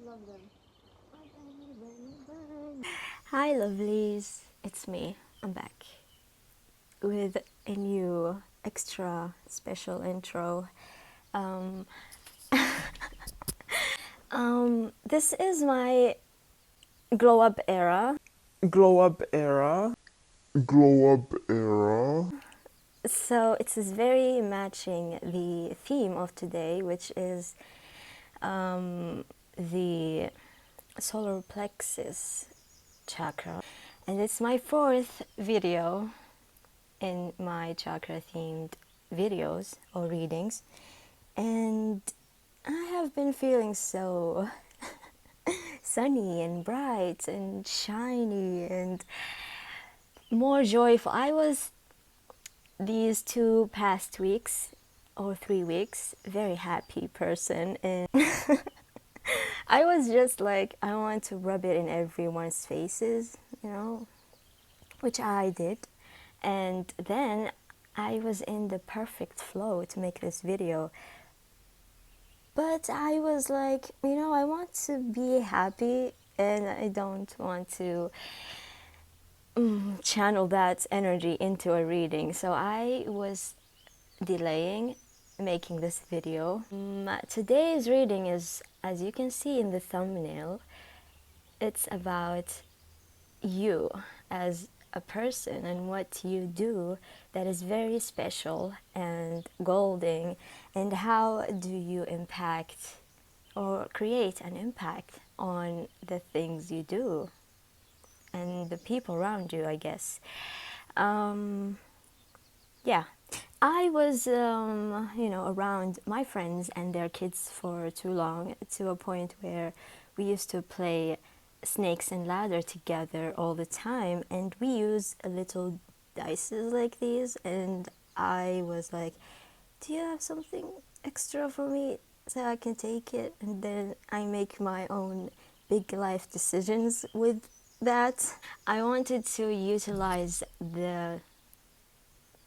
Love them. Hi lovelies, it's me. I'm back with a new extra special intro. Um, this is my glow up era. Glow up era. Glow up era. So it is very matching the theme of today, which is the solar plexus chakra. And it's my fourth video in my chakra themed videos or readings. And I have been feeling so sunny and bright and shiny and more joyful. I was these 2 past weeks or 3 weeks very happy person, and I was just like, I want to rub it in everyone's faces, which I did. And then I was in the perfect flow to make this video. But I was like, I want to be happy and I don't want to channel that energy into a reading. So I was delaying making this video. Today's reading is, as you can see in the thumbnail, it's about you as a person and what you do that is very special and golden, and how do you impact or create an impact on the things you do and the people around you, I guess. Yeah, I was, around my friends and their kids for too long, to a point where we used to play snakes and ladder together all the time, and we use a little dices like these, and I was like, do you have something extra for me so I can take it? And then I make my own big life decisions with that. I wanted to utilize the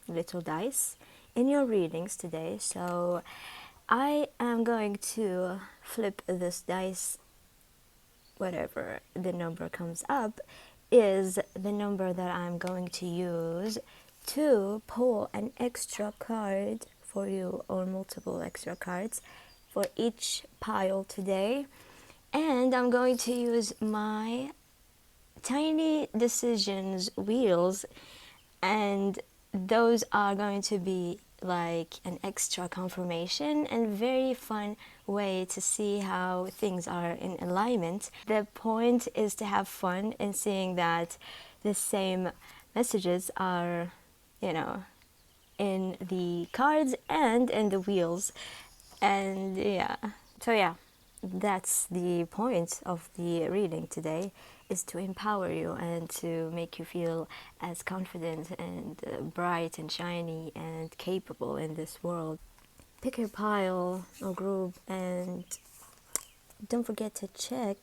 little dice in your readings today, so I am going to flip this dice. Whatever the number comes up is the number that I'm going to use to pull an extra card for you, or multiple extra cards for each pile today. And I'm going to use my tiny decisions wheels, and those are going to be like an extra confirmation and very fun way to see how things are in alignment. The point is to have fun and seeing that the same messages are, in the cards and in the wheels. And yeah, that's the point of the reading today, is to empower you and to make you feel as confident and bright and shiny and capable in this world. Pick your pile or group, and don't forget to check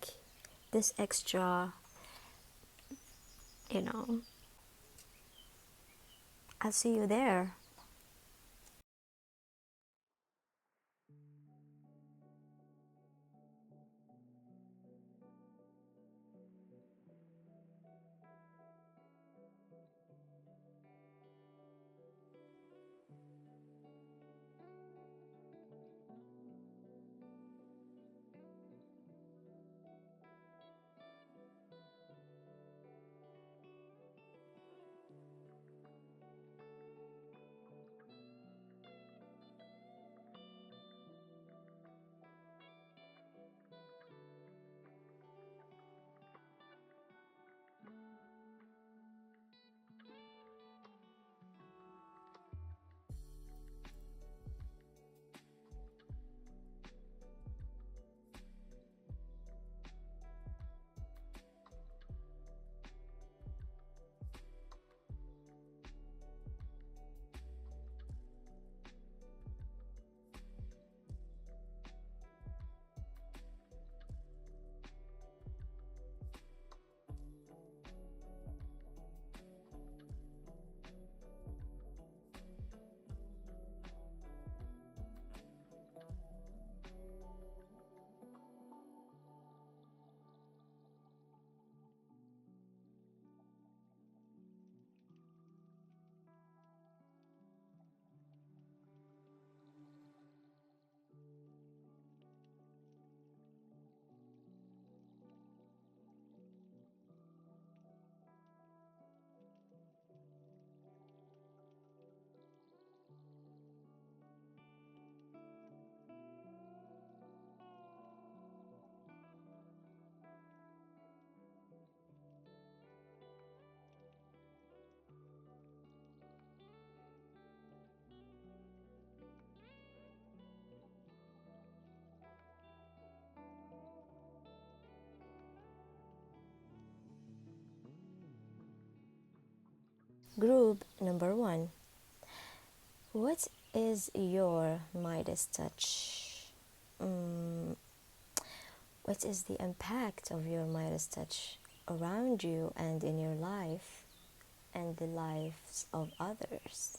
this extra, I'll see you there. Group number 1. What is your Midas touch? What is the impact of your Midas touch around you and in your life and the lives of others?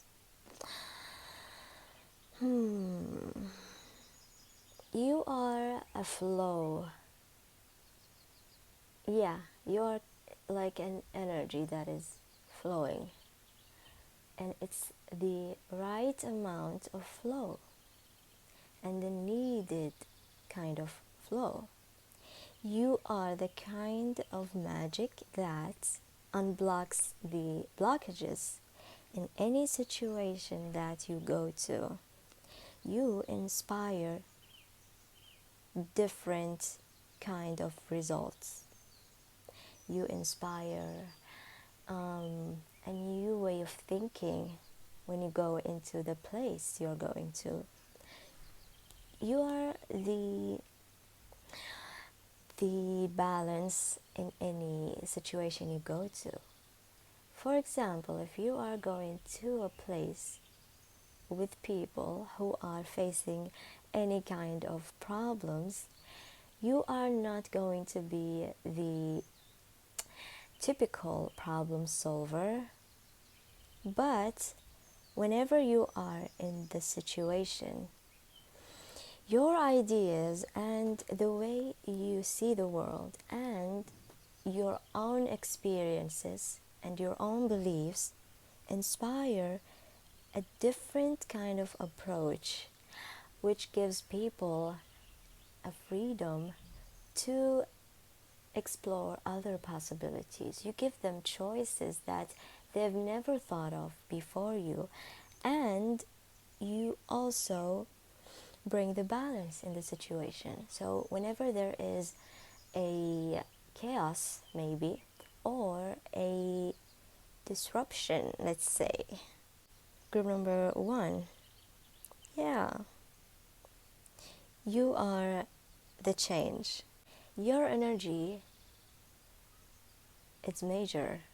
You are a flow. Yeah, you are like an energy that is flowing. And it's the right amount of flow and the needed kind of flow. You are the kind of magic that unblocks the blockages in any situation that you go to. You inspire different kind of results. You inspire a new way of thinking when you go into the place you're going to. You are the balance in any situation you go to. For example, if you are going to a place with people who are facing any kind of problems, you are not going to be the typical problem solver, but whenever you are in the situation, your ideas and the way you see the world and your own experiences and your own beliefs inspire a different kind of approach, which gives people a freedom to explore other possibilities. You give them choices that they've never thought of before you, and you also bring the balance in the situation. So whenever there is a chaos, maybe, or a disruption, let's say. Group number 1. Yeah. You are the change. Your energy, it's major.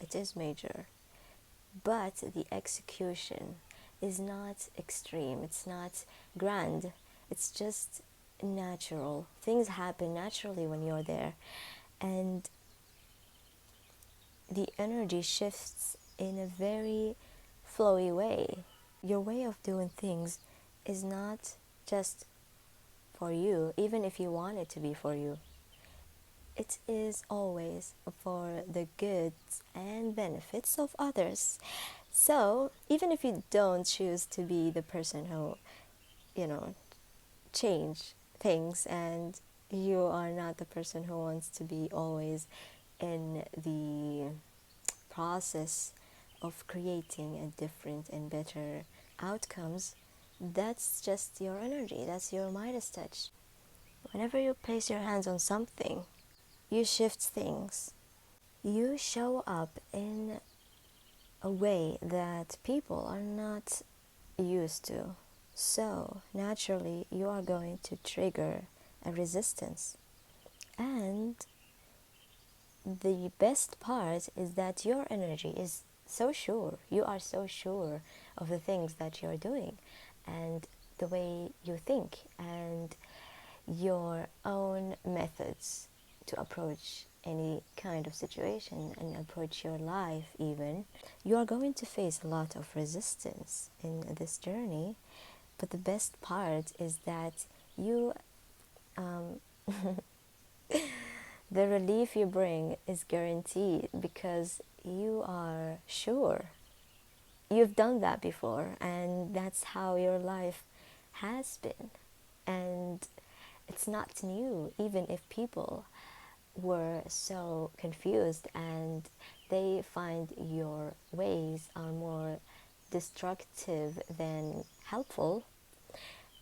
It is major. But the execution is not extreme. It's not grand. It's just natural. Things happen naturally when you're there. And the energy shifts in a very flowy way. Your way of doing things is not just for you, even if you want it to be for you. It is always for the goods and benefits of others. So, even if you don't choose to be the person who, change things, and you are not the person who wants to be always in the process of creating a different and better outcomes, that's just your energy. That's your Midas touch. Whenever you place your hands on something, you shift things. You show up in a way that people are not used to. So, naturally, you are going to trigger a resistance. And the best part is that your energy is so sure. You are so sure of the things that you're doing and the way you think and your own methods to approach any kind of situation and approach your life even. You are going to face a lot of resistance in this journey, but the best part is that you the relief you bring is guaranteed because you are sure. You've done that before, and that's how your life has been. And it's not new, even if people were so confused and they find your ways are more destructive than helpful.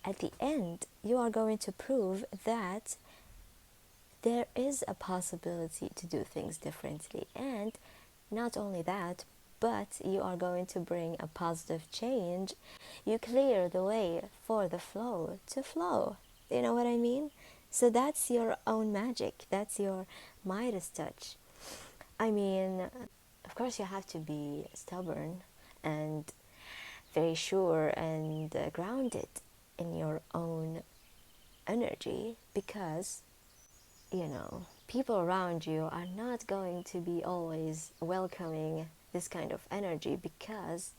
At the end, you are going to prove that there is a possibility to do things differently. And not only that, but you are going to bring a positive change. You clear the way for the flow to flow. You know what I mean? So that's your own magic. That's your Midas touch. I mean, Of course, you have to be stubborn and very sure and grounded in your own energy, because people around you are not going to be always welcoming this kind of energy, because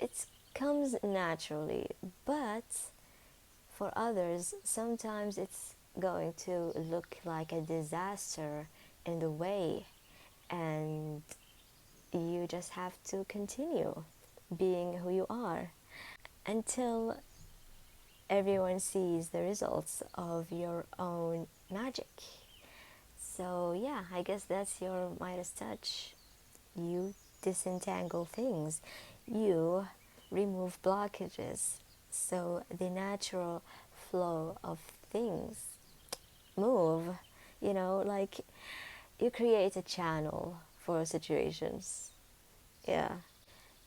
it comes naturally. But for others, sometimes it's going to look like a disaster in the way, and you just have to continue being who you are until everyone sees the results of your own magic. So yeah, I guess that's your Midas touch. You disentangle things, you remove blockages, so the natural flow of things move. Like you create a channel for situations. Yeah,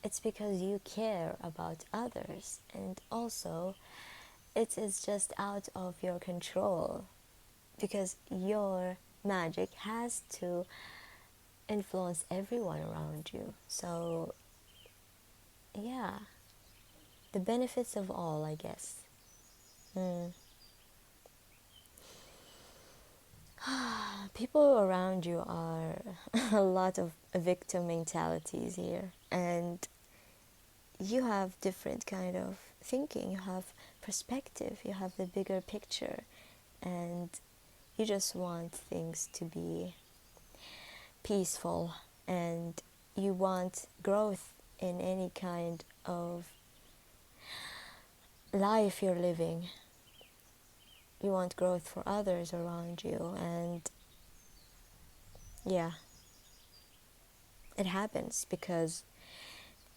it's because you care about others, and also it is just out of your control, because your magic has to influence everyone around you. So yeah, the benefits of all, I guess. People around you are a lot of victim mentalities here, and you have different kind of thinking, you have perspective, you have the bigger picture, and you just want things to be peaceful, and you want growth in any kind of life you're living. You want growth for others around you, and yeah, it happens because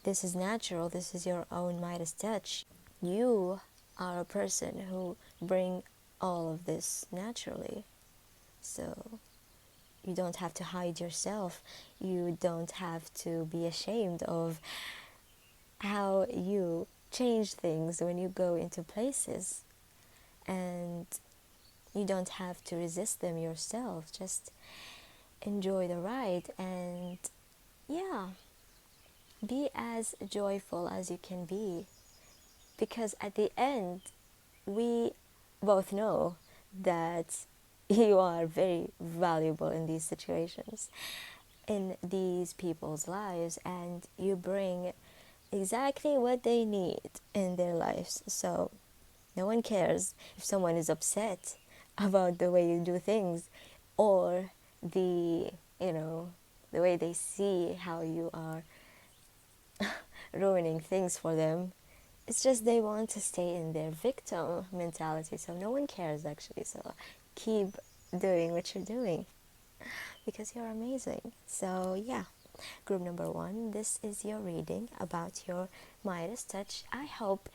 this is natural. This is your own Midas touch. You are a person who bring all of this naturally. So you don't have to hide yourself. You don't have to be ashamed of how you change things when you go into places. And you don't have to resist them yourself. Just enjoy the ride and, yeah, be as joyful as you can be. Because at the end, we both know that you are very valuable in these situations, in these people's lives, and you bring exactly what they need in their lives. So no one cares if someone is upset about the way you do things, or the the way they see how you are ruining things for them. It's just they want to stay in their victim mentality, so no one cares actually. So keep doing what you're doing, because you're amazing. So yeah, group number 1, this is your reading about your Midas touch. I hope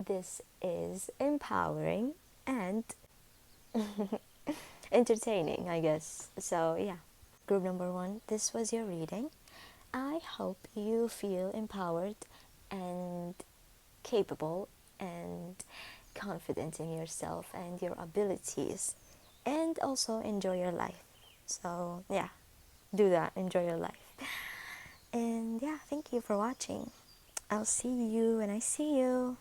this is empowering and entertaining, I guess. So yeah, group number 1, this was your reading. I hope you feel empowered and capable and confident in yourself and your abilities, and also enjoy your life. So yeah, do that, enjoy your life. And yeah, thank you for watching. I'll see you when I see you.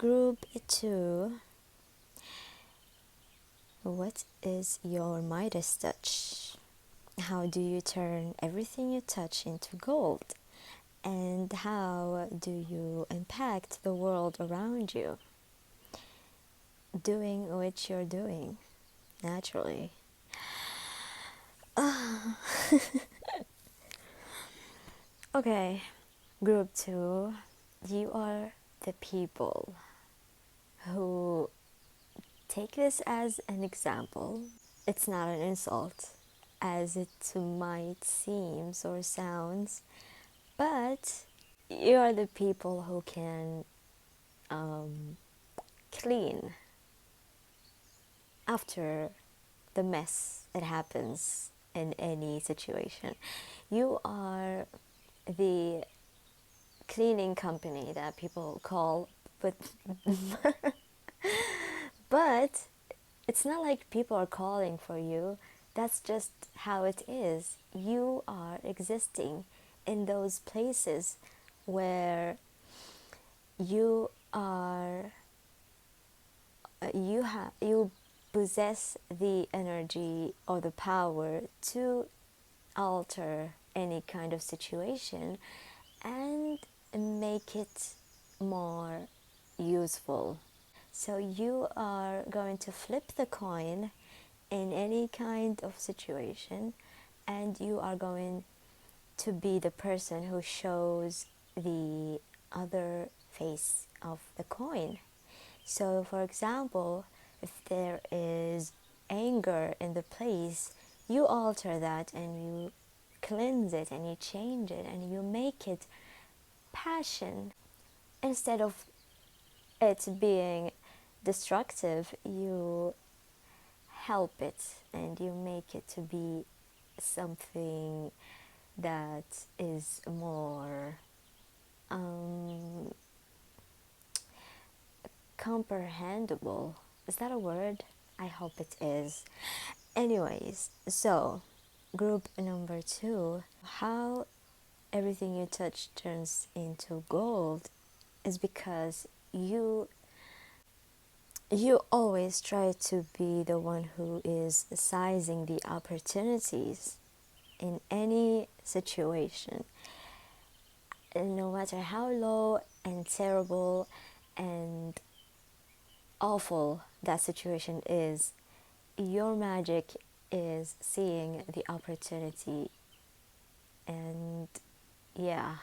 Group 2. What is your Midas touch? How do you turn everything you touch into gold? And how do you impact the world around you? Doing what you're doing, naturally. Okay, group 2. You are the people who take this as an example. It's not an insult, as it might seem or sounds, but you are the people who can clean after the mess that happens in any situation. You are the cleaning company that people call, but but it's not like people are calling for you. That's just how it is. You are existing in those places where you are you possess the energy or the power to alter any kind of situation and make it more useful. So you are going to flip the coin in any kind of situation, and you are going to be the person who shows the other face of the coin. So for example, if there is anger in the place, you alter that and you cleanse it and you change it and you make it passion. Instead of it being destructive, you help it and you make it to be something that is more comprehensible. Is that a word? I hope it is. Anyways, so group number 2, how everything you touch turns into gold is because you always try to be the one who is seizing the opportunities in any situation. And no matter how low and terrible and awful that situation is, your magic is seeing the opportunity, and yeah,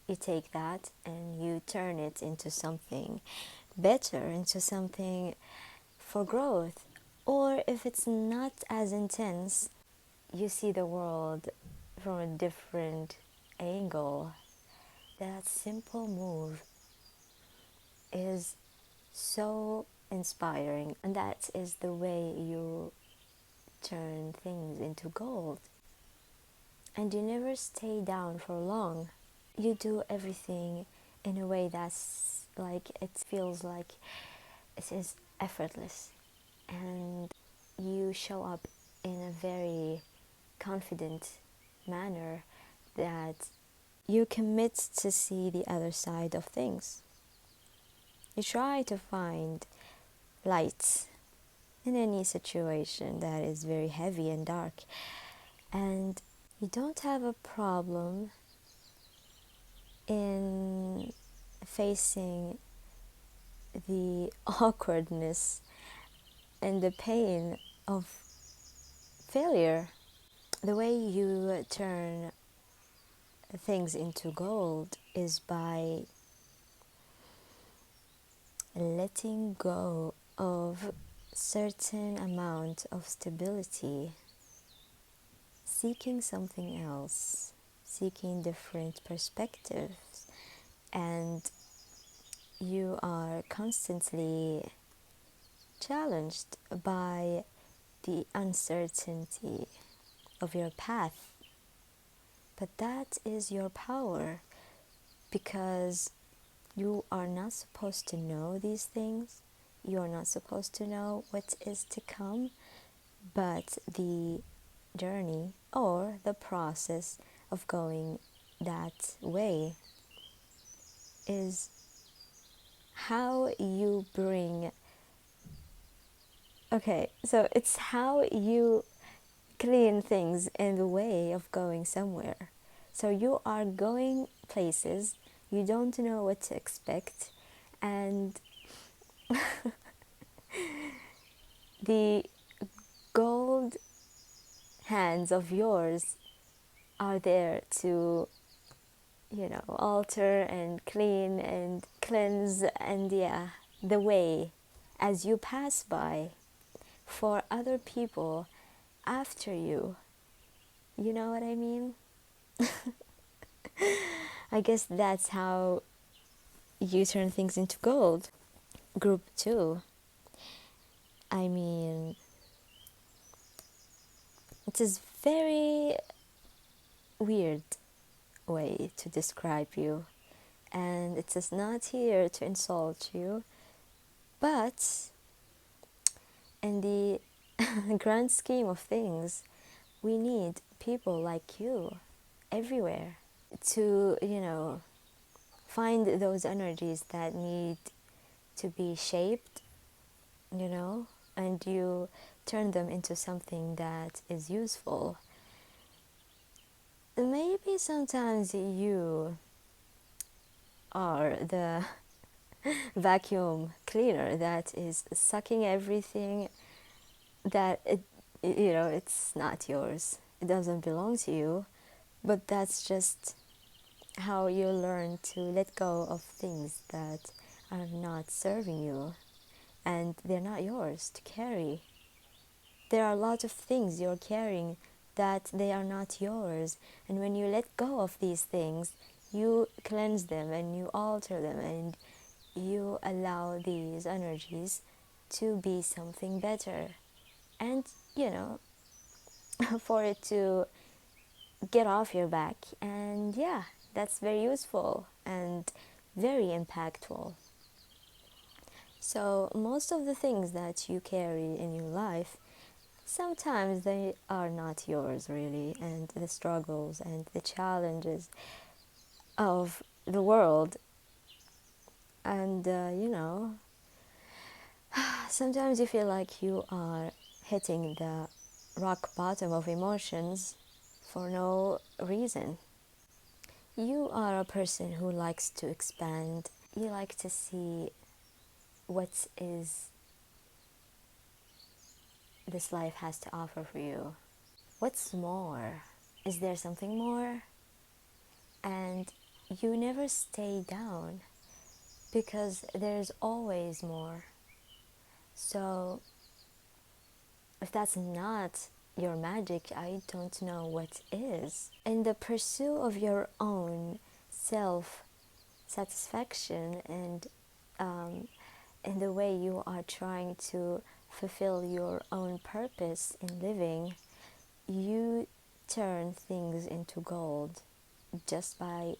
you take that and you turn it into something better, into something for growth. Or if it's not as intense, you see the world from a different angle. That simple move is so inspiring, and that is the way you turn things into gold. And you never stay down for long. You do everything in a way that's like, it feels like it is effortless, and you show up in a very confident manner that you commit to see the other side of things. You try to find light in any situation that is very heavy and dark, and you don't have a problem in facing the awkwardness and the pain of failure. The way you turn things into gold is by letting go of certain amount of stability, seeking something else, seeking different perspectives, and you are constantly challenged by the uncertainty of your path. But that is your power, because you are not supposed to know these things. You are not supposed to know what is to come, but the journey or the process of going that way is how you bring, okay, so it's how you clean things in the way of going somewhere. So you are going places, you don't know what to expect, and the gold hands of yours are there to, alter and clean and cleanse, and yeah, the way as you pass by for other people after you. You know what I mean? I guess that's how you turn things into gold. Group 2. I mean, it is very weird way to describe you, and it is not here to insult you, but in the grand scheme of things, we need people like you everywhere to, find those energies that need to be shaped, and you turn them into something that is useful. Maybe sometimes you are the vacuum cleaner that is sucking everything that it's not yours. It doesn't belong to you, but that's just how you learn to let go of things that are not serving you and they're not yours to carry. There are a lot of things you're carrying that they are not yours, and when you let go of these things, you cleanse them and you alter them and you allow these energies to be something better, and for it to get off your back. And yeah, that's very useful and very impactful. So most of the things that you carry in your life, sometimes they are not yours really, and the struggles and the challenges of the world, and sometimes you feel like you are hitting the rock bottom of emotions for no reason. You are a person who likes to expand. You like to see what is this life has to offer for you. What's more? Is there something more? And you never stay down because there's always more. So if that's not your magic, I don't know what is. In the pursuit of your own self satisfaction and in the way you are trying to fulfill your own purpose in living, you turn things into gold just by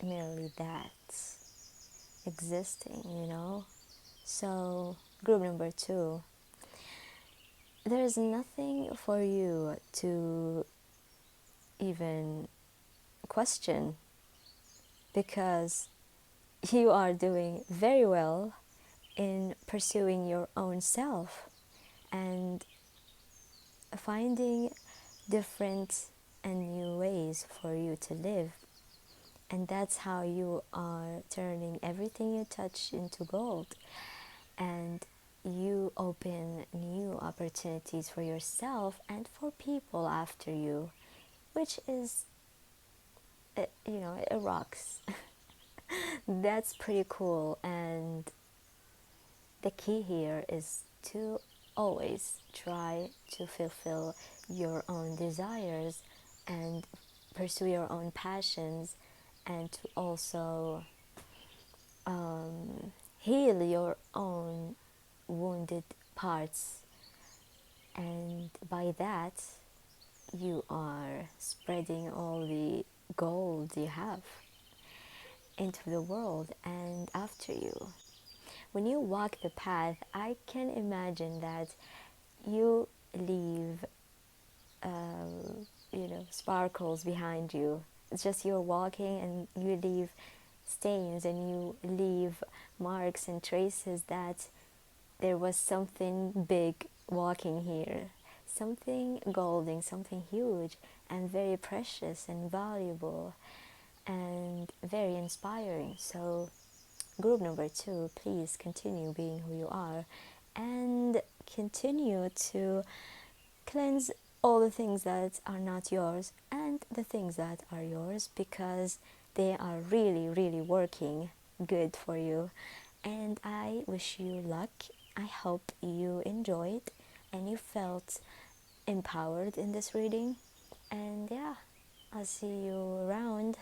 merely that existing. So, group number 2, there's nothing for you to even question because you are doing very well in pursuing your own self and finding different and new ways for you to live. And that's how you are turning everything you touch into gold. And you open new opportunities for yourself and for people after you, which is, it rocks. That's pretty cool. And the key here is to always try to fulfill your own desires and pursue your own passions, and to also heal your own wounded parts. And by that, you are spreading all the gold you have into the world and after you. When you walk the path, I can imagine that you leave, sparkles behind you. It's just you're walking and you leave stains and you leave marks and traces that there was something big walking here, something golden, something huge and very precious and valuable and very inspiring. So group number 2, please continue being who you are and continue to cleanse all the things that are not yours and the things that are yours, because they are really, really working good for you. And I wish you luck. I hope you enjoyed and you felt empowered in this reading. And yeah, I'll see you around.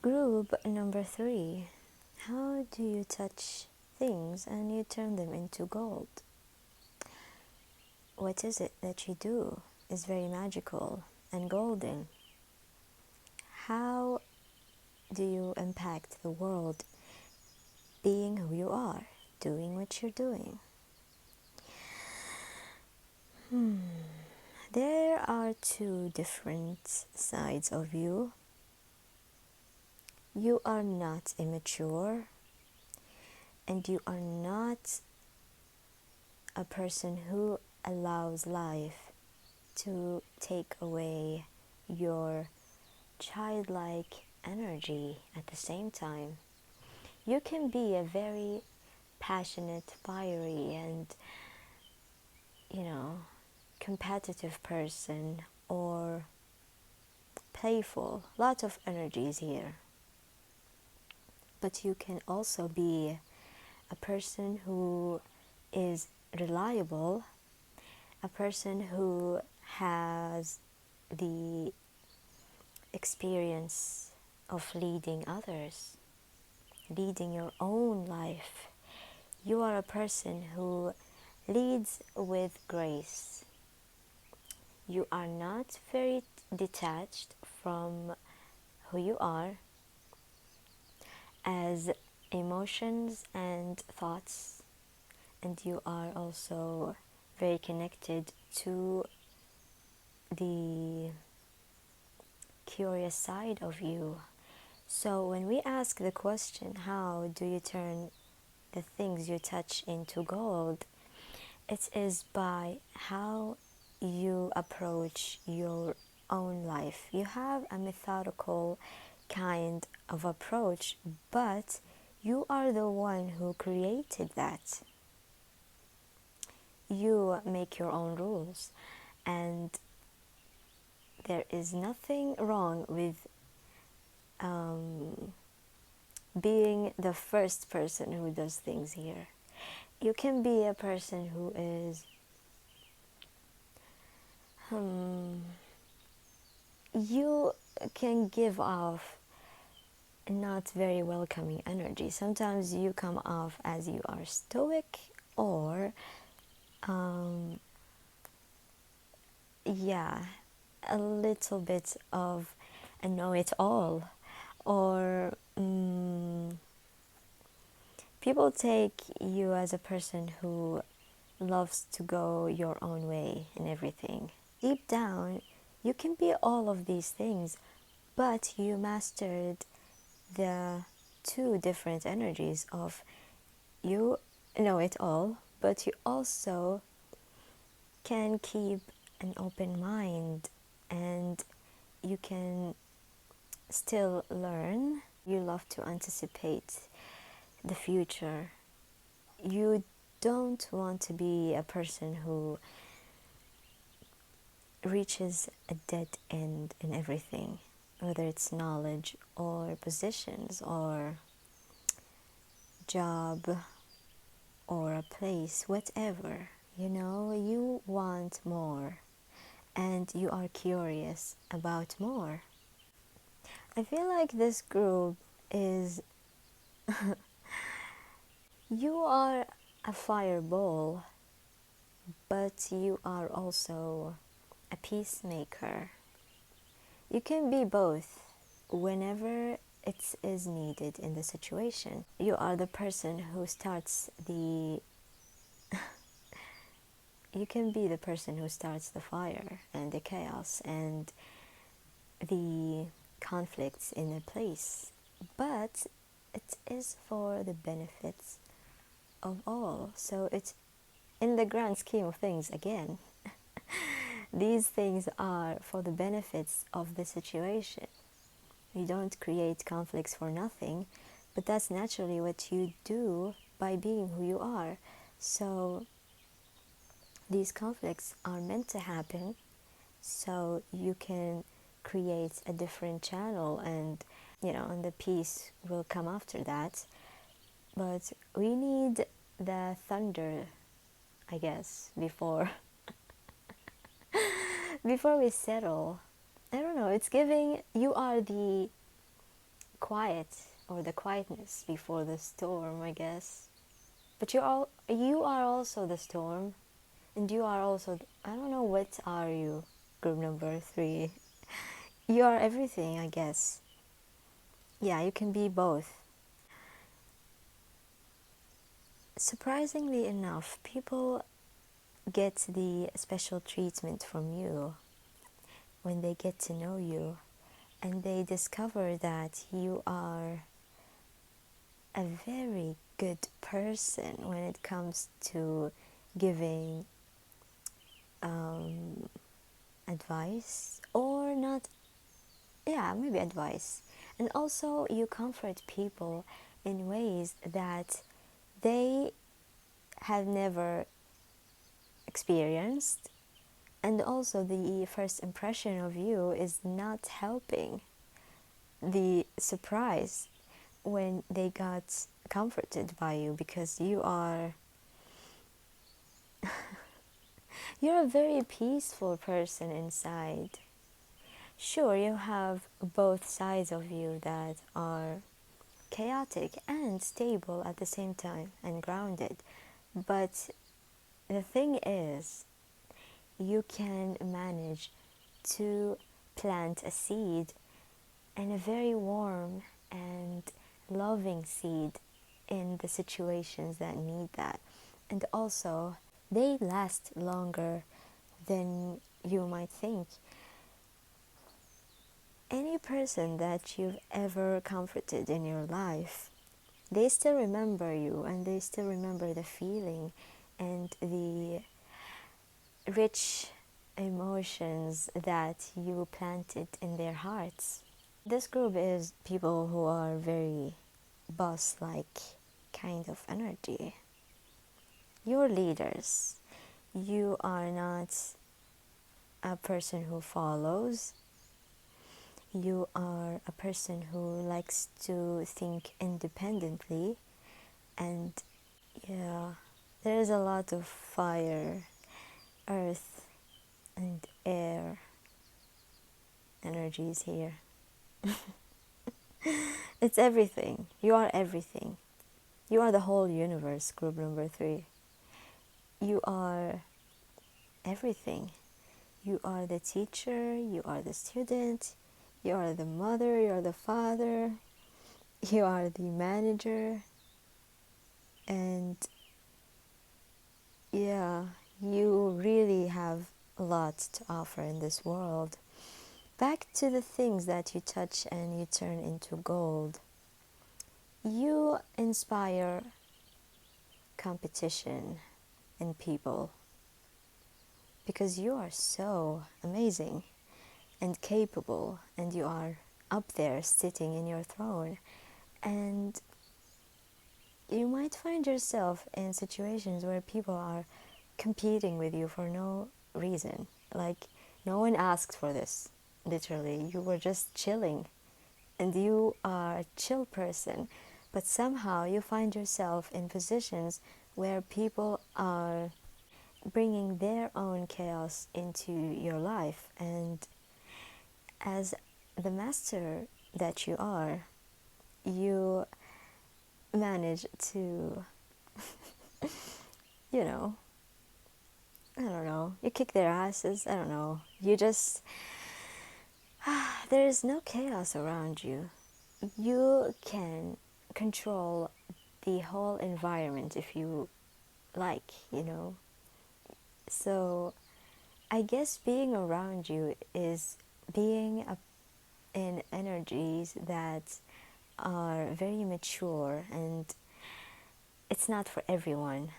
Group number 3. How do you touch things and you turn them into gold? What is it that you do is very magical and golden? How do you impact the world being who you are, doing what you're doing? There are two different sides of you. You are not immature, and you are not a person who allows life to take away your childlike energy at the same time. You can be a very passionate, fiery, and, competitive person, or playful. Lots of energies here. But you can also be a person who is reliable, a person who has the experience of leading others, leading your own life. You are a person who leads with grace. You are not very detached from who you are, as emotions and thoughts, and you are also very connected to the curious side of you. So when we ask the question, how do you turn the things you touch into gold, it is by how you approach your own life. You have a methodical kind of approach, but you are the one who created that. You make your own rules, and there is nothing wrong with being the first person who does things here. You can be a person who is you can give off not very welcoming energy. Sometimes you come off as you are stoic, or a little bit of a know-it-all, or people take you as a person who loves to go your own way in everything. Deep down, you can be all of these things, but you mastered the two different energies of you know it all, but you also can keep an open mind, and you can still learn. You love to anticipate the future. You don't want to be a person who reaches a dead end in everything, whether it's knowledge or positions or job or a place, whatever. You want more, and you are curious about more. I feel like this group is you are a fireball, but you are also a peacemaker. You can be both whenever it is needed in the situation. You are the person who starts the you can be the person who starts the fire and the chaos and the conflicts in a place, but it is for the benefits of all. So it's in the grand scheme of things, again, these things are for the benefits of the situation. You don't create conflicts for nothing, but that's naturally what you do by being who you are. So these conflicts are meant to happen so you can create a different channel, and and the peace will come after that. But we need the thunder, I guess, before before we settle. I don't know, it's giving you are the quiet, or the quietness before the storm, I guess. But you are also the storm, and you are also, I don't know, what are you, group number 3? You are everything, I guess. Yeah, you can be both. Surprisingly enough, people get the special treatment from you when they get to know you, and they discover that you are a very good person when it comes to giving advice, or not, maybe advice. And also you comfort people in ways that they have never experienced, and also the first impression of you is not helping the surprise when they got comforted by you, because you're a very peaceful person inside. Sure, you have both sides of you that are chaotic and stable at the same time, and grounded. But the thing is, you can manage to plant a seed, and a very warm and loving seed, in the situations that need that. And also, they last longer than you might think. Any person that you've ever comforted in your life, they still remember you, and they still remember the feeling and the rich emotions that you planted in their hearts. This group is people who are very boss-like kind of energy. You're leaders. You are not a person who follows. You are a person who likes to think independently, and yeah, there is a lot of fire, earth, and air energies here. It's everything. You are everything. You are the whole universe, group number 3. You are everything. You are the teacher, you are the student, you are the mother, you are the father, you are the manager, and yeah, you really have a lot to offer in this world. Back to the things that you touch and you turn into gold. You inspire competition in people because you are so amazing and capable, and you are up there sitting in your throne, and you might find yourself in situations where people are competing with you for no reason. Like, no one asked for this. Literally, you were just chilling, and you are a chill person, but somehow you find yourself in positions where people are bringing their own chaos into your life, and as the master that you are, you manage to, you know, I don't know, you kick their asses, I don't know, you just, there is no chaos around you. You can control the whole environment if you like, you know. So I guess being around you is being in energies that are very mature, and it's not for everyone.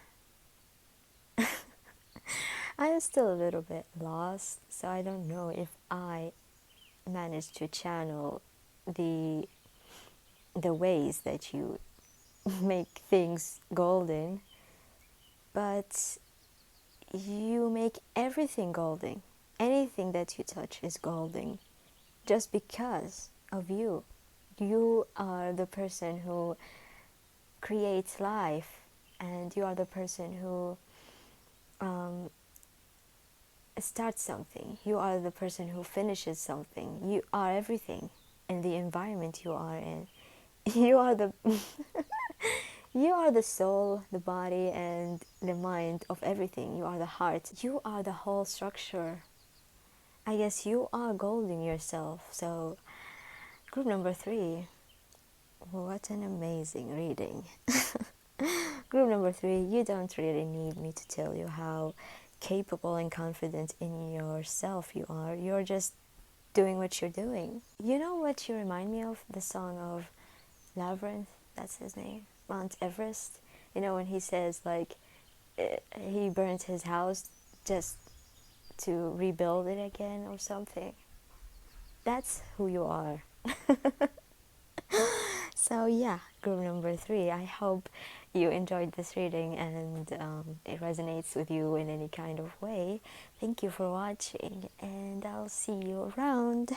I am still a little bit lost, so I don't know if I managed to channel the ways that you make things golden, but you make everything golden. Anything that you touch is golden just because of you. You are the person who creates life, and you are the person who starts something. You are the person who finishes something. You are everything in the environment you are in. You are the you are the soul, the body, and the mind of everything. You are the heart. You are the whole structure. I guess you are golding yourself. So group number 3, what an amazing reading. Group number 3, you don't really need me to tell you how capable and confident in yourself you are. You're just doing what you're doing. You know what you remind me of? The song of Labyrinth, that's his name, Mount Everest. You know, when he says, like, he burnt his house just to rebuild it again or something. That's who you are. So yeah, group number 3, I hope you enjoyed this reading and it resonates with you in any kind of way. Thank you for watching, and I'll see you around.